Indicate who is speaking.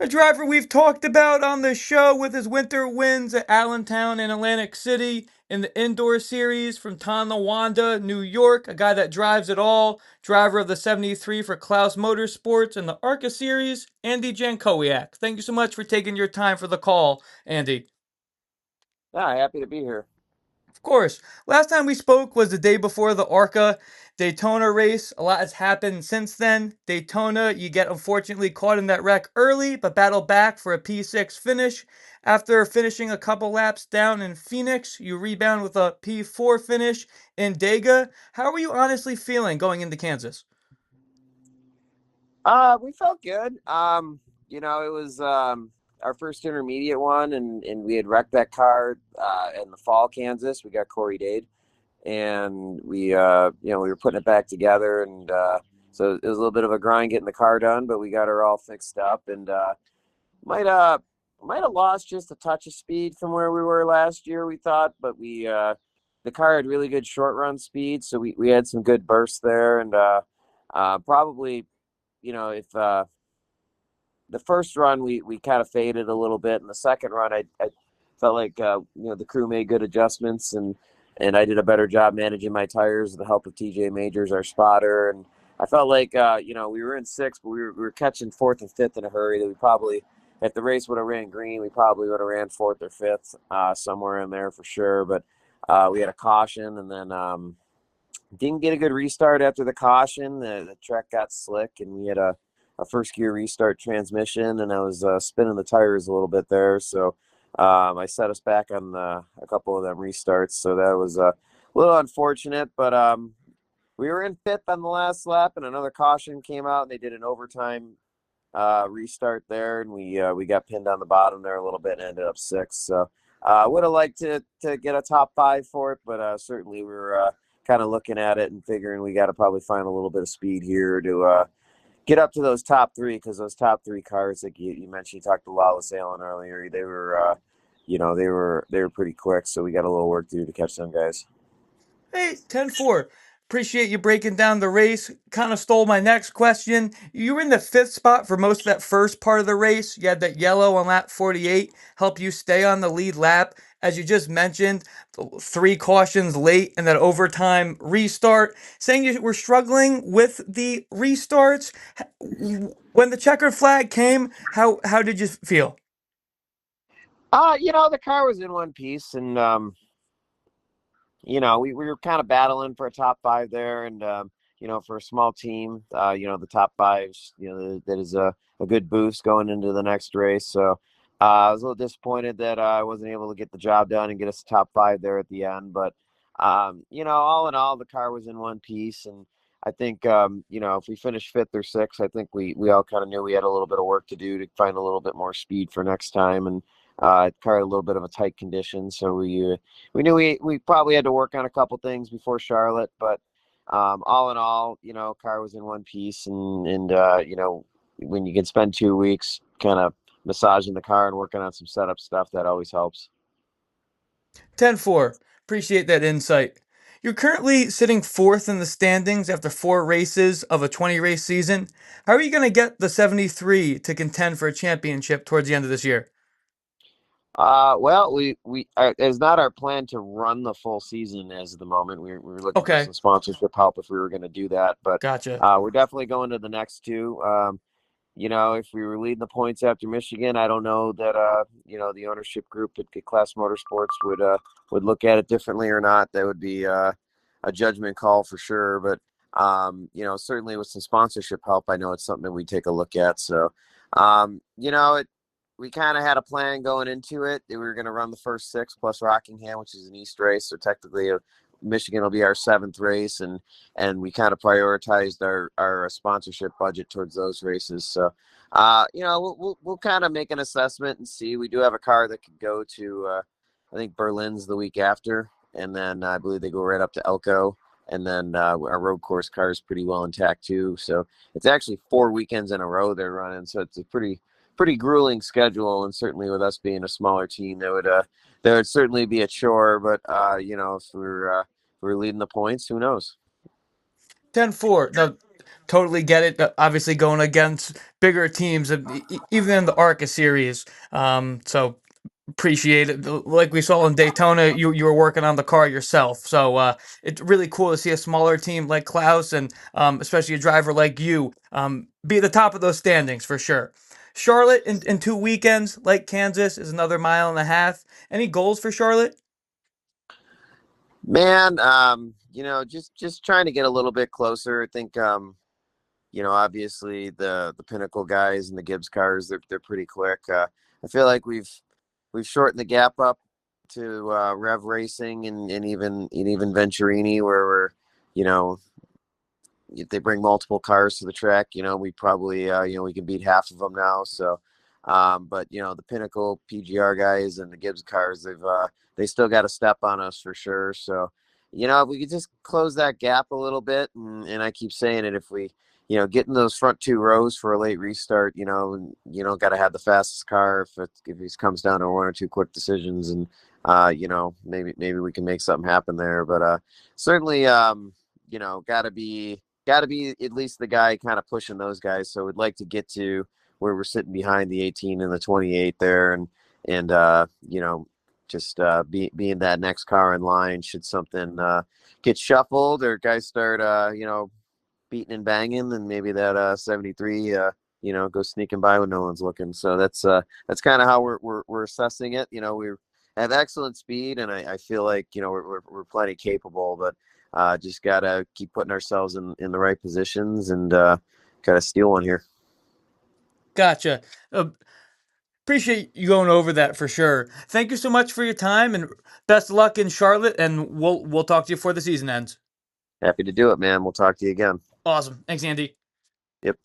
Speaker 1: A driver we've talked about on the show with his winter wins at Allentown and Atlantic City in the indoor series from Tonawanda, New York. A guy that drives it all. Driver of the 73 for Klaus Motorsports in the ARCA series, Andy Jankowiak. Thank you so much for taking your time for the call, Andy.
Speaker 2: Yeah, happy to be here.
Speaker 1: Of course. Last time we spoke was the day before the ARCA Daytona race. A lot has happened since then. Daytona, you get unfortunately caught in that wreck early, but battle back for a P6 finish. After finishing a couple laps down in Phoenix, you rebound with a P4 finish in Dega. How were you honestly feeling going into Kansas?
Speaker 2: We felt good. It was our first intermediate one, and we had wrecked that car in the fall, Kansas. We got Corey Dade, and we were putting it back together, and so it was a little bit of a grind getting the car done, but we got her all fixed up, and might uh might have lost just a touch of speed from where we were last year, we thought, but we the car had really good short run speed, so we had some good bursts there, and probably if the first run we kind of faded a little bit, and the second run I felt like the crew made good adjustments, and I did a better job managing my tires with the help of TJ Majors, our spotter, and I felt like we were in sixth, but we were catching fourth and fifth in a hurry. That we probably, if the race would have ran green, we probably would have ran fourth or fifth, somewhere in there for sure. But we had a caution, and then didn't get a good restart after the caution. The track got slick, and we had a first gear restart transmission, and I was spinning the tires a little bit there. So I set us back on a couple of them restarts. So that was a little unfortunate, but we were in fifth on the last lap, and another caution came out, and they did an overtime restart there, and we got pinned on the bottom there a little bit and ended up sixth. So would have liked to get a top five for it, but certainly we were kind of looking at it and figuring we got to probably find a little bit of speed here to get up to those top three, because those top three cars, like you mentioned, you talked to Lawless Allen earlier, they were they were pretty quick, so we got a little work to do to catch them guys.
Speaker 1: Hey, 10-4. Appreciate you breaking down the race. Kind of stole my next question. You were in the fifth spot for most of that first part of the race. You had that yellow on lap 48 help you stay on the lead lap. As you just mentioned, three cautions late and that overtime restart. Saying you were struggling with the restarts. When the checkered flag came, how did you feel?
Speaker 2: The car was in one piece, and we were kind of battling for a top five there, and for a small team, the top five, that is a good boost going into the next race. So I was a little disappointed that I wasn't able to get the job done and get us top five there at the end. But all in all, the car was in one piece, and I think if we finished fifth or sixth, I think we all kind of knew we had a little bit of work to do to find a little bit more speed for next time, and car had a little bit of a tight condition, so we knew we probably had to work on a couple things before Charlotte, but all in all, car was in one piece, and when you can spend 2 weeks kind of massaging the car and working on some setup stuff, that always helps.
Speaker 1: 10-4. Appreciate that insight. You're currently sitting fourth in the standings after four races of a 20 race season. How are you going to get the 73 to contend for a championship towards the end of this year?
Speaker 2: Well, we it's not our plan to run the full season as of the moment. We're looking for
Speaker 1: Okay,
Speaker 2: some sponsorship help if we were going to do that, but
Speaker 1: gotcha.
Speaker 2: we're definitely going to the next two. If we were leading the points after Michigan, I don't know that the ownership group at Class Motorsports would look at it differently or not. That would be a judgment call for sure. But certainly with some sponsorship help, I know it's something that we take a look at. So, we kind of had a plan going into it. We were going to run the first six plus Rockingham, which is an East race. So technically, Michigan will be our seventh race, and we kind of prioritized our sponsorship budget towards those races. So, we'll kind of make an assessment and see. We do have a car that could go to, I think Berlin's the week after, and then I believe they go right up to Elko. And then our road course car is pretty well intact too. So it's actually 4 weekends in a row they're running. So it's a pretty grueling schedule, and certainly with us being a smaller team, there would certainly be a chore. But if we're leading the points, who knows?
Speaker 1: 10-4. Now, Totally get it. Obviously, going against bigger teams, even in the ARCA series. So appreciate it. Like we saw in Daytona, you were working on the car yourself. So it's really cool to see a smaller team like Klaus and especially a driver like you be at the top of those standings for sure. Charlotte in 2 weekends, like Kansas, is another mile and a half. Any goals for Charlotte?
Speaker 2: Man, just trying to get a little bit closer. I think obviously the Pinnacle guys and the Gibbs cars, they're pretty quick. I feel like we've shortened the gap up to Rev Racing and even Venturini, where we're, you know, if they bring multiple cars to the track, we probably, we can beat half of them now. So, but the Pinnacle PGR guys and the Gibbs cars, they still got a step on us for sure. So, if we could just close that gap a little bit, and I keep saying it, if we, get in those front two rows for a late restart, and you don't got to have the fastest car if it comes down to one or two quick decisions, and maybe we can make something happen there. But certainly, got to be at least the guy kind of pushing those guys. So we'd like to get to where we're sitting behind the 18 and the 28 there, and just being that next car in line should something get shuffled or guys start beating and banging, and maybe that 73 goes sneaking by when no one's looking. So that's kind of how we're assessing it. We have excellent speed, and I feel like we're plenty capable, but just gotta keep putting ourselves in the right positions and gotta steal one here.
Speaker 1: Gotcha. Appreciate you going over that for sure. Thank you so much for your time and best of luck in Charlotte. And we'll talk to you before the season ends.
Speaker 2: Happy to do it, man. We'll talk to you again.
Speaker 1: Awesome. Thanks, Andy.
Speaker 2: Yep.